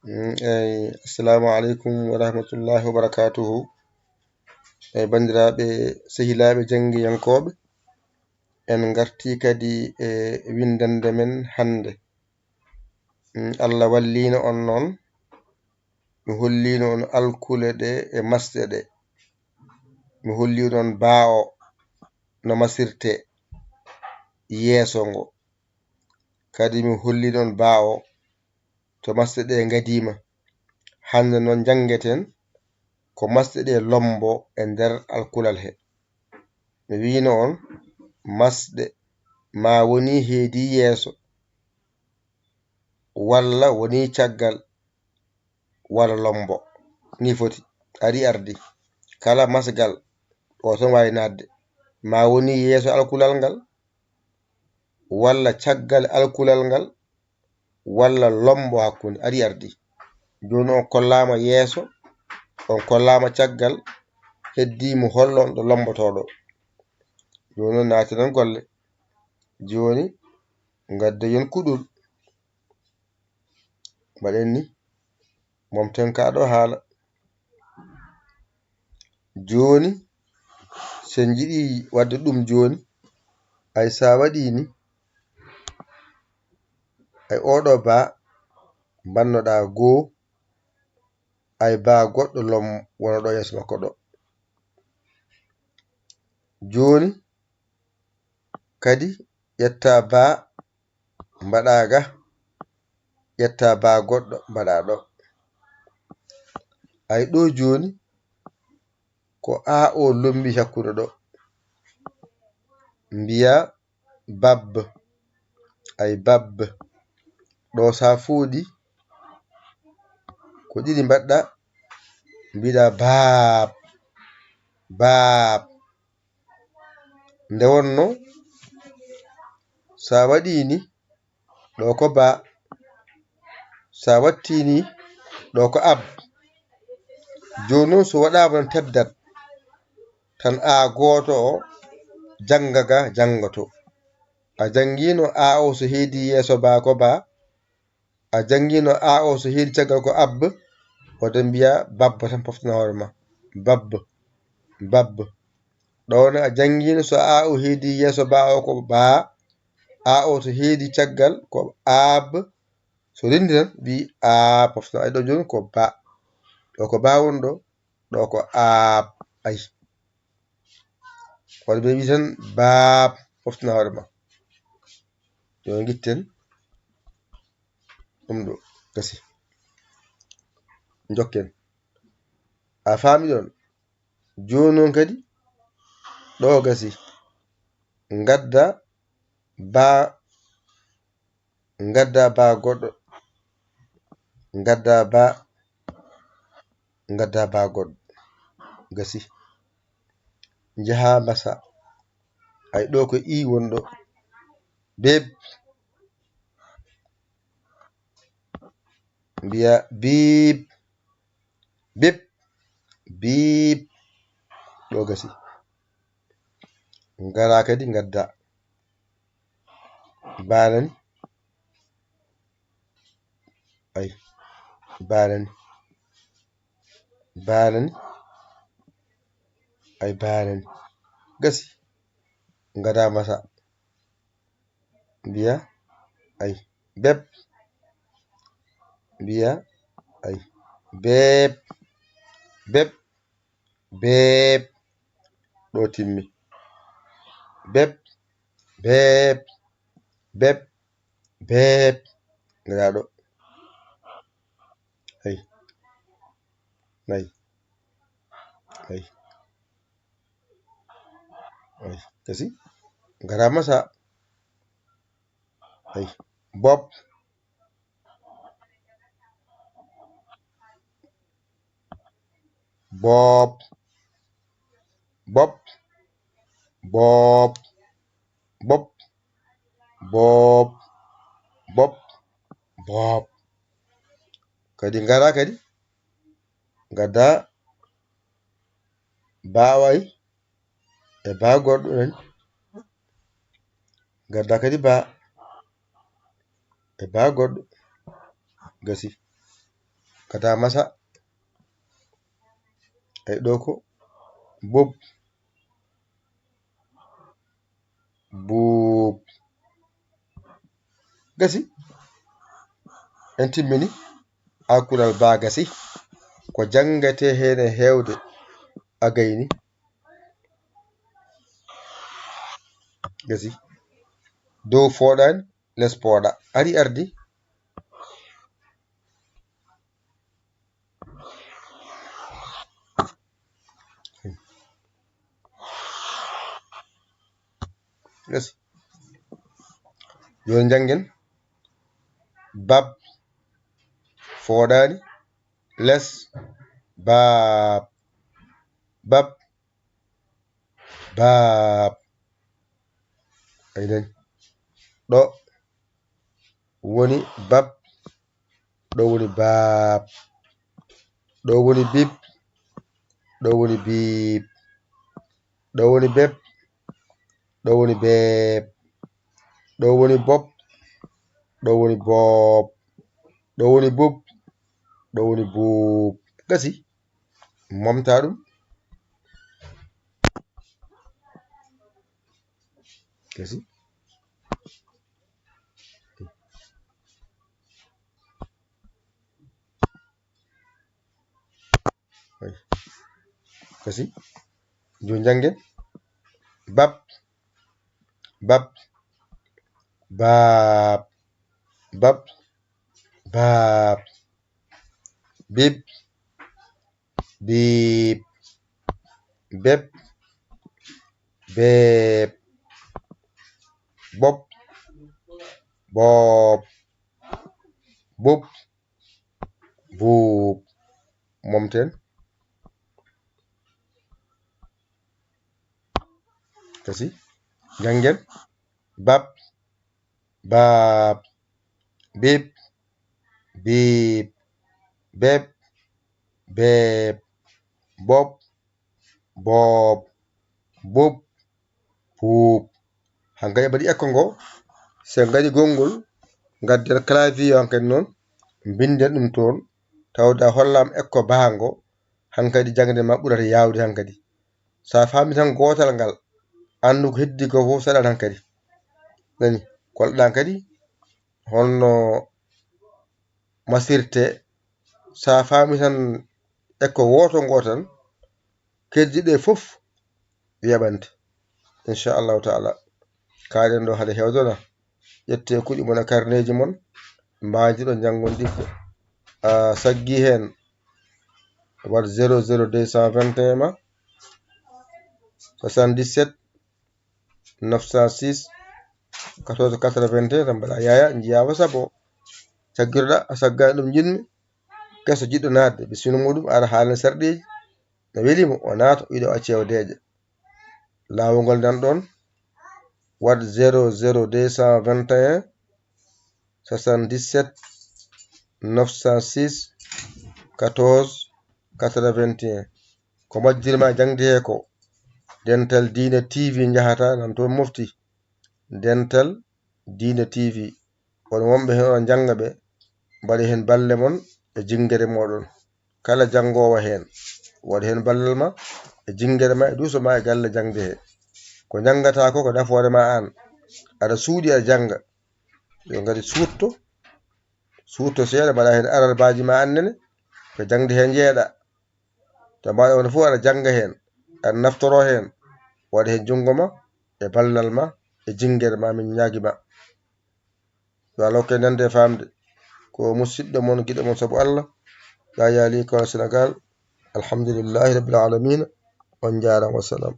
Assalamu alaikum wa rahmatullahi wa barakatuhu. Bandiraɓe sehilaɓe jangiyankoɓe, en garti kadi e windande men hande. Allah wallino on noon, mi hollino on alkule ɗe e masɗe ɗe, mi hollino on baawo no masirte yeeso ngo, kadi mi hollino on baawo to masɗe ɗe gadima. Hande noon jangeten ko masɗe ɗe lombo e nder alkulal he. Mi wino on masɗe ma woni heedi yeeso, walla woni caggal, walla lombo, ni foti ari ardi. Kala masgal o ton wawi nadde, ma woni yeeso alkulal ngal, walla caggal alkulal ngal, walla lombo hakkunde, ari ardi. Joni on kollama yeeso, on kollama caggal, heddi mo hollon ɗo lombotoɗo. Joni on naati non golle. Joni gaddoyon kuɗol, mbaɗen ni momten kaɗo haala. Joni sen jiɗi wadde ɗum joni, ay sa waɗi ni, ay oɗo ba bannoɗa goo, ay ba goɗɗo wonoɗo yeeso makko ɗo. Joni kadi ƴetta ba mbaɗaga, ƴetta ba goɗɗo mbaɗa ɗo. Ay ɗo joni ko o lombi hakkude ɗo, mbiya babbe, ay babbe ɗo sa fuɗi ko ɗiɗi mbaɗɗa, mbiɗa baab baab. Nde wonno sa waɗi ni ɗo ko ba, sa watti ni ɗo ko ab. Joni noon so waɗama no teddat tan goto o jangaga jangoto. A jangino o so heedi yeeso ba ko ba, a jangino o so heedi caggal ko abbe, oɗon mbiya babba tan poftana hoore ma, babbe babbe. Ɗon a jangino so o heedi yeeso ba o ko ba, o so heedi caggal ko ab, so rendi tan mbi poftana. Ay ɗo joni ko ba, ɗo ko ba woni ɗo, ɗo ko ab. Ayi hoɗe ɓe wi tan baab poftana hoore ma. Yo gitten ɗum ɗo gasi, jokken. A faami ɗon? Joni noon kadi ɗo gasi, gadda ba goɗɗo, gadda ba goɗɗo, gasi. Jaha mbasa, ay ɗo ko woni ɗo, beb, mbiya bib bib bib, ɗo gasi. Ngara kadi gadda banani, ay banani banani, ay banani, gasi. Ngada masa, mbiya ay beb, mbiya ay beb beb beb, ɗo timmi. Beb beb beb beb, ngada ɗo. Ay ay ay ay, gasi. Ngara masa, ay bob bob bob bob bob bob bob bob. Kadi ngara kadi gadda baway e ba goɗɗo nani, gadda kadi ba e ba goɗɗo, gasi. kata masa ay ɗo ko bob buub gasi en timmini alkural ba gasi ko jangate hen e hewde agayni gasi dow foɗani les pooɗa ari ardi gasi joni jangen bab foɗani les baab bab baab aynen ɗo woni bab ɗo woni baab ɗo woni bib ɗo woni biib ɗo woni beb ɗo woni beeb ɗo woni bob ɗo woni boob ɗo woni bub ɗo woni buub gasi momta ɗum gasi gasi joni jangen bab bab baab bab baab bib biib beb beeb bob boob bub buub momten gasi jangen bab baab bib biib beb beeb bob boob bub buub hankadi mbaɗi ekko ngo sen gaɗi gongol gadden clavier hankadi noon binden ɗum toon tawda hollam ekko bahango hankadi jangde ma ɓurata yawde hankadi sa fami tan gotal ngal andu ko heddi ko fof saɗat hankadi nani kolɗa kadi holno masirte sa fami tan ekko woto gotan keddiɗe fof yaɓante inchallahu taala kaɗen ɗo haade hewdona ƴette kuɗi mon e karneji mon mbaji ɗo jangodidde saggi hen wat 00221 ma 77 906 14 81 tan mbaɗa yaya jiyawa sabo saggiroɗa a saggani ɗum jinmi keso jiɗɗo nadde bisimilla muɗum ara haalne sarɗiji no welimo o naata o yiɗa o acca cewdeje lawol ngol nan ɗon wat 00221 77 906 14 81 ko majjirma jangde he ko Dental Dina TV jahata nan toon mofti Dental Dina TV on wonɓe hen on janga ɓe mbaɗi hen balle mon e jingere moɗon kala jangowo hen waɗi hen ballal ma e jingere ma e duuso ma e galle jangde he ko jangata ko nafoore ma an aɗa suuɗi aɗa janga yo gadi sutto seeɗa mbaɗa hen aralbaji ma annene ko jangde he jeeɗa to mbaɗa wona fof aɗa janga hen aɗa naftoro hen waɗa hen jungo ma e ballal ma e jingere ma min ñaguima yo Allah hokke nande e famde ko musidɗo mon guiɗo mon saabu Allah ya yaali ko Sénégal alhamdulillahi rabbil alamina on jarama wassalam